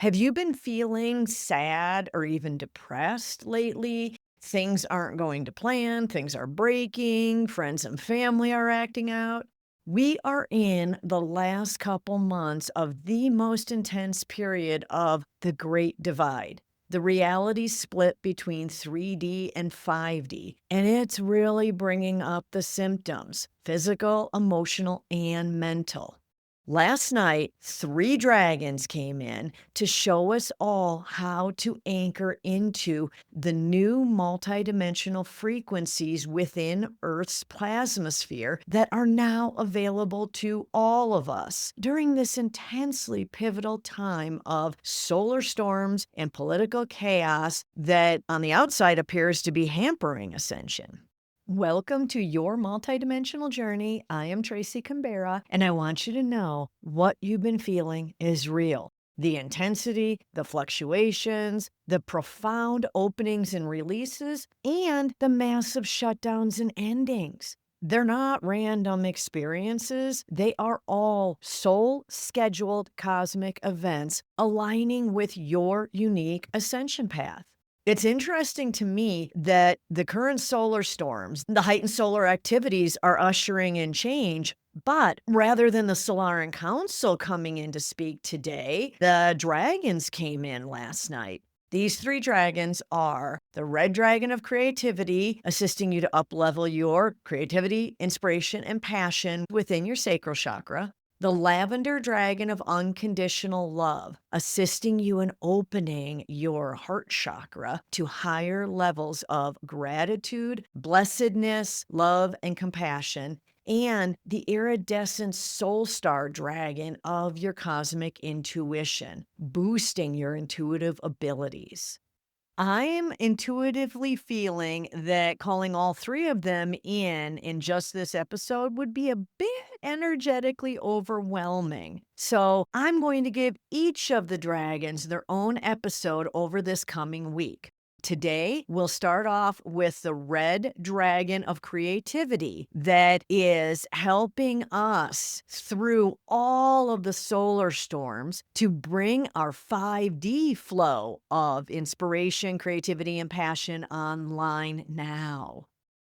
Have you been feeling sad or even depressed lately? Things aren't going to plan, things are breaking, friends and family are acting out. We are in the last couple months of the most intense period of the Great Divide. The reality split between 3D and 5D, and it's really bringing up the symptoms physical, emotional, and mental. Last night, three dragons came in to show us all how to anchor into the new multidimensional frequencies within Earth's plasmasphere that are now available to all of us during this intensely pivotal time of solar storms and political chaos that on the outside appears to be hampering ascension. Welcome to your multidimensional journey. I am Tracy Canberra, and I want you to know what you've been feeling is real. The intensity, the fluctuations, the profound openings and releases, and the massive shutdowns and endings. They're not random experiences. They are all soul scheduled cosmic events aligning with your unique ascension path. It's interesting to me that the current solar storms, the heightened solar activities are ushering in change. But rather than the Solarian Council coming in to speak today, the dragons came in last night. These three dragons are the red dragon of creativity, assisting you to uplevel your creativity, inspiration, and passion within your sacral chakra. The lavender dragon of unconditional love, assisting you in opening your heart chakra to higher levels of gratitude, blessedness, love, and compassion. And the iridescent soul star dragon of your cosmic intuition, boosting your intuitive abilities. I'm intuitively feeling that calling all three of them in just this episode would be a bit energetically overwhelming. So I'm going to give each of the dragons their own episode over this coming week. Today, we'll start off with the red dragon of creativity that is helping us through all of the solar storms to bring our 5D flow of inspiration, creativity, and passion online now.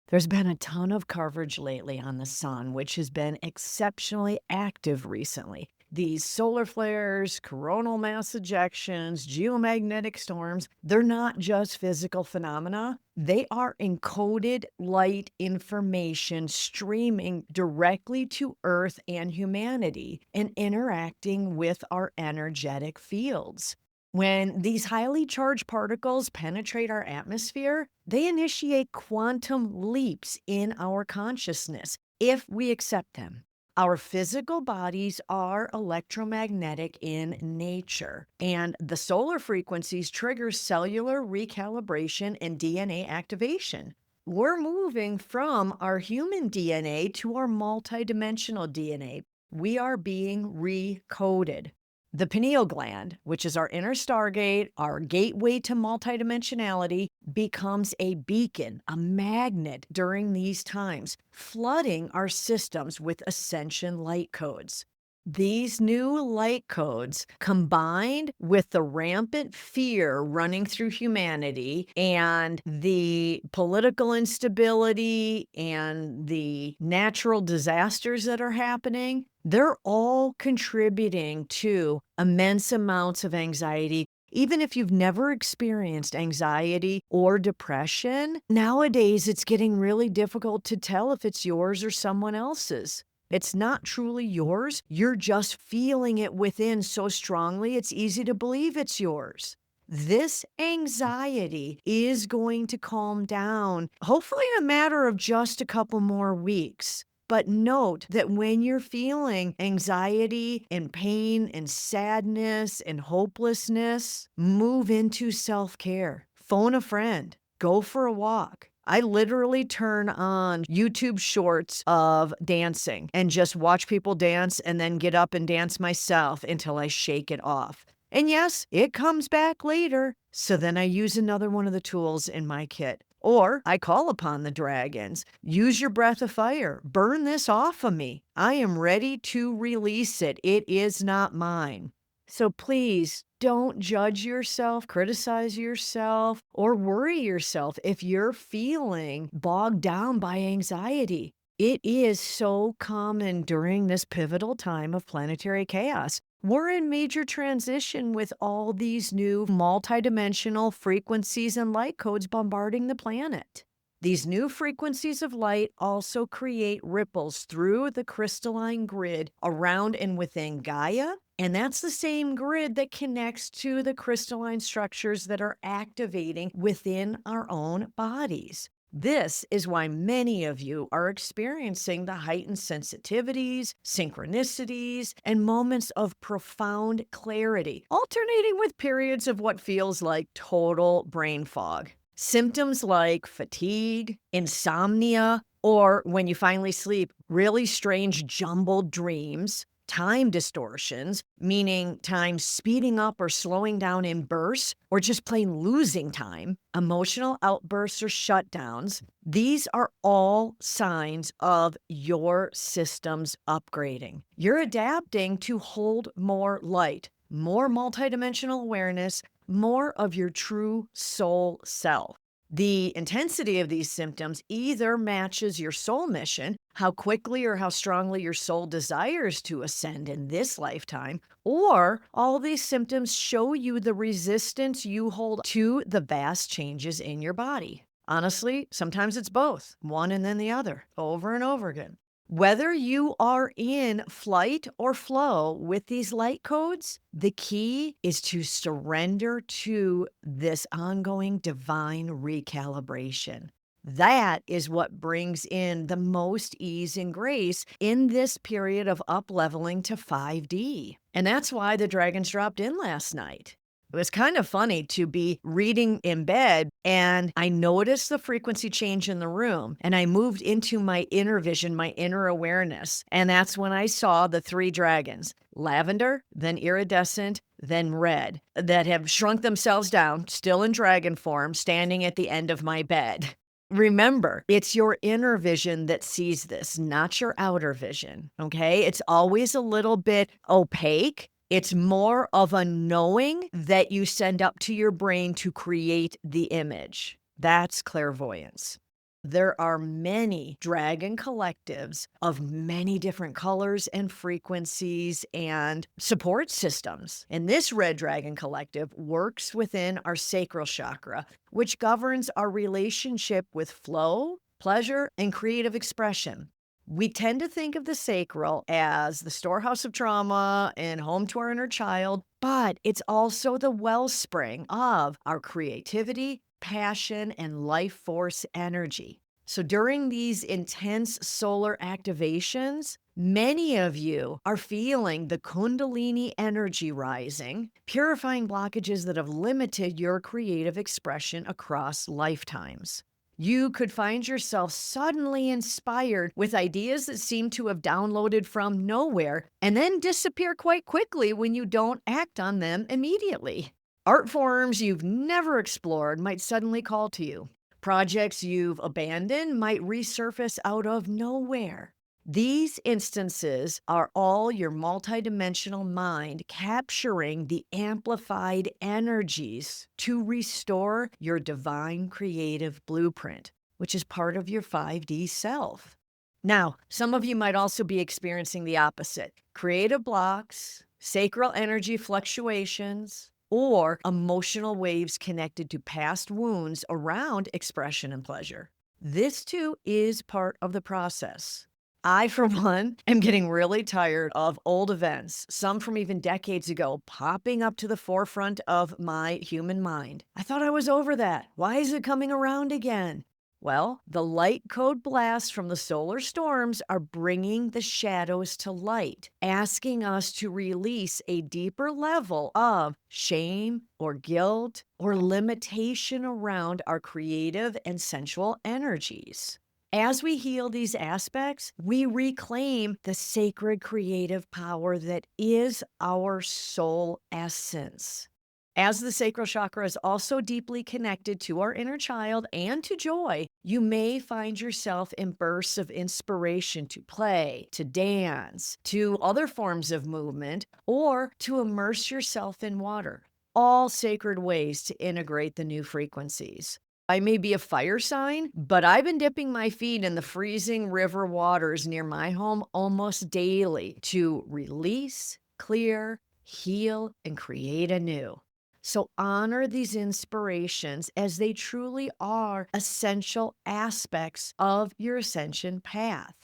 There's been a ton of coverage lately on the sun, which has been exceptionally active recently. These solar flares, coronal mass ejections, geomagnetic storms, they're not just physical phenomena. They are encoded light information streaming directly to Earth and humanity and interacting with our energetic fields. When these highly charged particles penetrate our atmosphere, they initiate quantum leaps in our consciousness if we accept them. Our physical bodies are electromagnetic in nature, and the solar frequencies trigger cellular recalibration and DNA activation. We're moving from our human DNA to our multidimensional DNA. We are being recoded. The pineal gland, which is our inner stargate, our gateway to multidimensionality, becomes a beacon, a magnet during these times, flooding our systems with ascension light codes. These new light codes, combined with the rampant fear running through humanity and the political instability and the natural disasters that are happening, they're all contributing to immense amounts of anxiety. Even if you've never experienced anxiety or depression, nowadays it's getting really difficult to tell if it's yours or someone else's. It's not truly yours. You're just feeling it within so strongly, it's easy to believe it's yours. This anxiety is going to calm down, hopefully in a matter of just a couple more weeks. But note that when you're feeling anxiety and pain and sadness and hopelessness, move into self-care. Phone a friend. Go for a walk. I literally turn on YouTube shorts of dancing and just watch people dance and then get up and dance myself until I shake it off. And yes, it comes back later. So then I use another one of the tools in my kit. Or I call upon the dragons. Use your breath of fire. Burn this off of me. I am ready to release it. It is not mine. So please don't judge yourself, criticize yourself, or worry yourself if you're feeling bogged down by anxiety. It is so common during this pivotal time of planetary chaos. We're in major transition with all these new multidimensional frequencies and light codes bombarding the planet. These new frequencies of light also create ripples through the crystalline grid around and within Gaia. And that's the same grid that connects to the crystalline structures that are activating within our own bodies. This is why many of you are experiencing the heightened sensitivities, synchronicities, and moments of profound clarity, alternating with periods of what feels like total brain fog. Symptoms like fatigue, insomnia, or when you finally sleep, really strange jumbled dreams, time distortions, meaning time speeding up or slowing down in bursts, or just plain losing time, emotional outbursts or shutdowns. These are all signs of your system's upgrading. You're adapting to hold more light, more multidimensional awareness, more of your true soul self. The intensity of these symptoms either matches your soul mission, how quickly or how strongly your soul desires to ascend in this lifetime, or all these symptoms show you the resistance you hold to the vast changes in your body. Honestly, sometimes it's both, one and then the other, over and over again. Whether you are in flight or flow with these light codes, the key is to surrender to this ongoing divine recalibration. That is what brings in the most ease and grace in this period of up-leveling to 5D. And that's why the dragons dropped in last night. It was kind of funny to be reading in bed, and I noticed the frequency change in the room, and I moved into my inner vision, my inner awareness. And that's when I saw the 3 dragons, lavender, then iridescent, then red, that have shrunk themselves down, still in dragon form, standing at the end of my bed. Remember, it's your inner vision that sees this, not your outer vision, okay? It's always a little bit opaque. It's more of a knowing that you send up to your brain to create the image. That's clairvoyance. There are many dragon collectives of many different colors and frequencies and support systems. And this red dragon collective works within our sacral chakra, which governs our relationship with flow, pleasure, and creative expression. We tend to think of the sacral as the storehouse of trauma and home to our inner child, but it's also the wellspring of our creativity, passion, and life force energy. So during these intense solar activations, many of you are feeling the Kundalini energy rising, purifying blockages that have limited your creative expression across lifetimes. You could find yourself suddenly inspired with ideas that seem to have downloaded from nowhere and then disappear quite quickly when you don't act on them immediately. Art forms you've never explored might suddenly call to you. Projects you've abandoned might resurface out of nowhere. These instances are all your multidimensional mind capturing the amplified energies to restore your divine creative blueprint, which is part of your 5D self. Now, some of you might also be experiencing the opposite: creative blocks, sacral energy fluctuations, or emotional waves connected to past wounds around expression and pleasure. This too is part of the process. I, for one, am getting really tired of old events, some from even decades ago, popping up to the forefront of my human mind. I thought I was over that. Why is it coming around again? Well, the light code blasts from the solar storms are bringing the shadows to light, asking us to release a deeper level of shame or guilt or limitation around our creative and sensual energies. As we heal these aspects, we reclaim the sacred creative power that is our soul essence. As the sacral chakra is also deeply connected to our inner child and to joy, you may find yourself in bursts of inspiration to play, to dance, to other forms of movement, or to immerse yourself in water. All sacred ways to integrate the new frequencies. I may be a fire sign, but I've been dipping my feet in the freezing river waters near my home almost daily to release, clear, heal, and create anew. So honor these inspirations as they truly are essential aspects of your ascension path.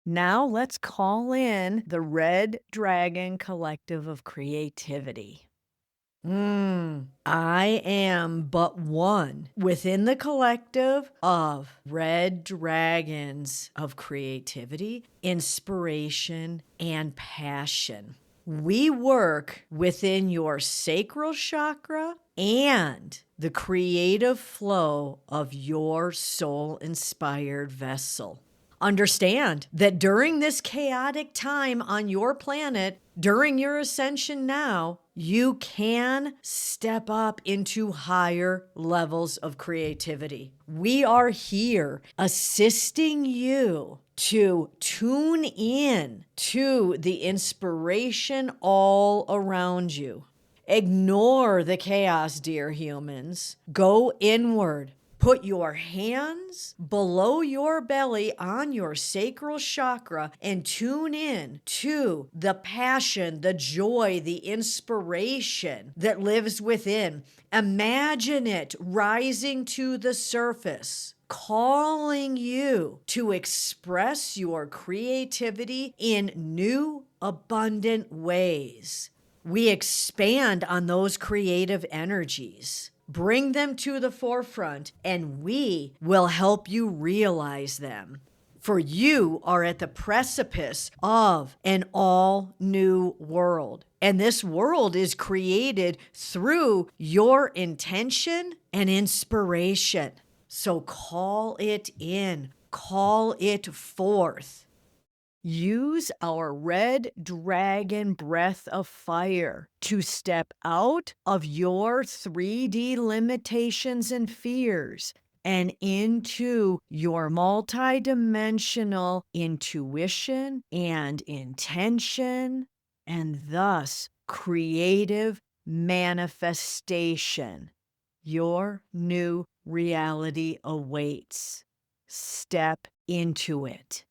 Now let's call in the Red Dragon Collective of Creativity. I am but one within the collective of red dragons of creativity, inspiration, and passion. We work within your sacral chakra and the creative flow of your soul inspired vessel. Understand that during this chaotic time on your planet, during your ascension now, you can step up into higher levels of creativity. We are here assisting you to tune in to the inspiration all around you. Ignore the chaos, dear humans. Go inward. Put your hands below your belly on your sacral chakra and tune in to the passion, the joy, the inspiration that lives within. Imagine it rising to the surface, calling you to express your creativity in new, abundant ways. We expand on those creative energies. Bring them to the forefront, and we will help you realize them. For you are at the precipice of an all new world. And this world is created through your intention and inspiration. So call it in, call it forth. Use our red dragon breath of fire to step out of your 3D limitations and fears and into your multidimensional intuition and intention, and thus creative manifestation. Your new reality awaits. Step into it.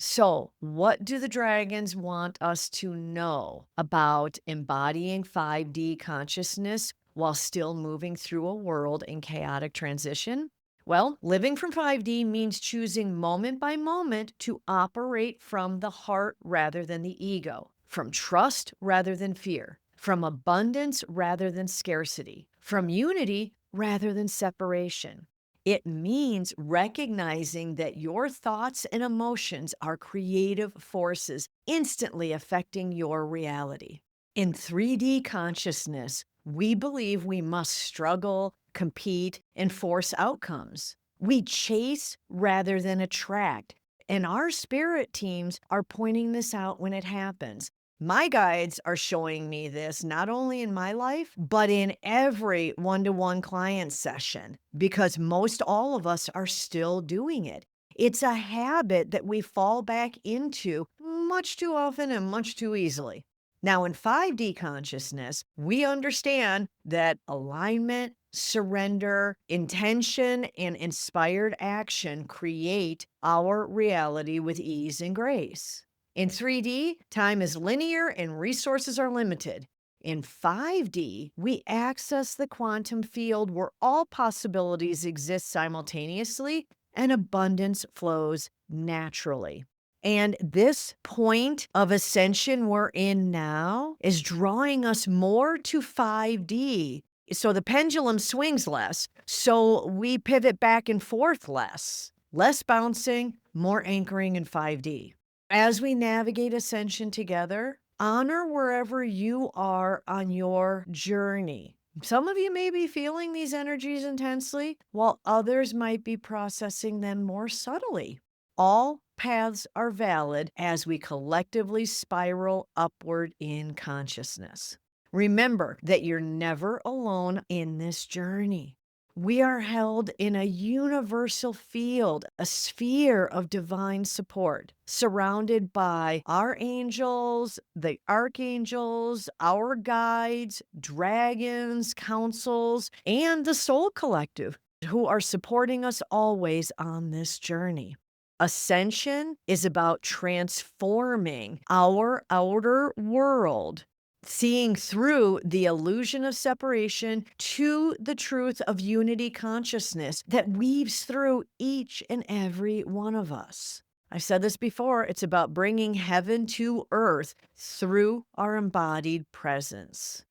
So, what do the dragons want us to know about embodying 5D consciousness while still moving through a world in chaotic transition? Well, living from 5D means choosing moment by moment to operate from the heart rather than the ego, from trust rather than fear, from abundance rather than scarcity, from unity rather than separation. It means recognizing that your thoughts and emotions are creative forces instantly affecting your reality. In 3D consciousness, we believe we must struggle, compete, and force outcomes. We chase rather than attract, and our spirit teams are pointing this out when it happens. My guides are showing me this not only in my life, but in every one-to-one client session, because most all of us are still doing it. It's a habit that we fall back into much too often and much too easily. Now, in 5D consciousness, we understand that alignment, surrender, intention, and inspired action create our reality with ease and grace. In 3D, time is linear and resources are limited. In 5D, we access the quantum field where all possibilities exist simultaneously and abundance flows naturally. And this point of ascension we're in now is drawing us more to 5D. So the pendulum swings less, so we pivot back and forth less. Less bouncing, more anchoring in 5D. As we navigate ascension together, honor wherever you are on your journey. Some of you may be feeling these energies intensely, while others might be processing them more subtly. All paths are valid as we collectively spiral upward in consciousness. Remember that you're never alone in this journey. We are held in a universal field, a sphere of divine support, surrounded by our angels, the archangels, our guides, dragons, councils, and the soul collective who are supporting us always on this journey. Ascension is about transforming our outer world, seeing through the illusion of separation to the truth of unity consciousness that weaves through each and every one of us. I've said this before, it's about bringing heaven to earth through our embodied presence.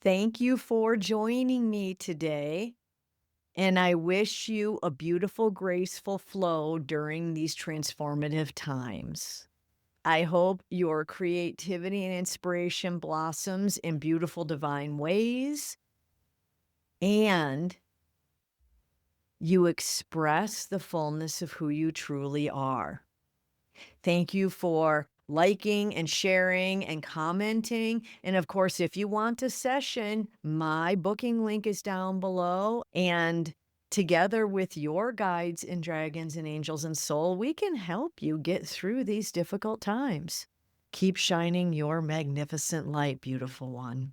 Thank you for joining me today. And I wish you a beautiful, graceful flow during these transformative times. I hope your creativity and inspiration blossoms in beautiful, divine ways, and you express the fullness of who you truly are. Thank you for liking and sharing and commenting. And of course, if you want a session, my booking link is down below. And together with your guides and dragons and angels and soul, we can help you get through these difficult times. Keep shining your magnificent light, beautiful one.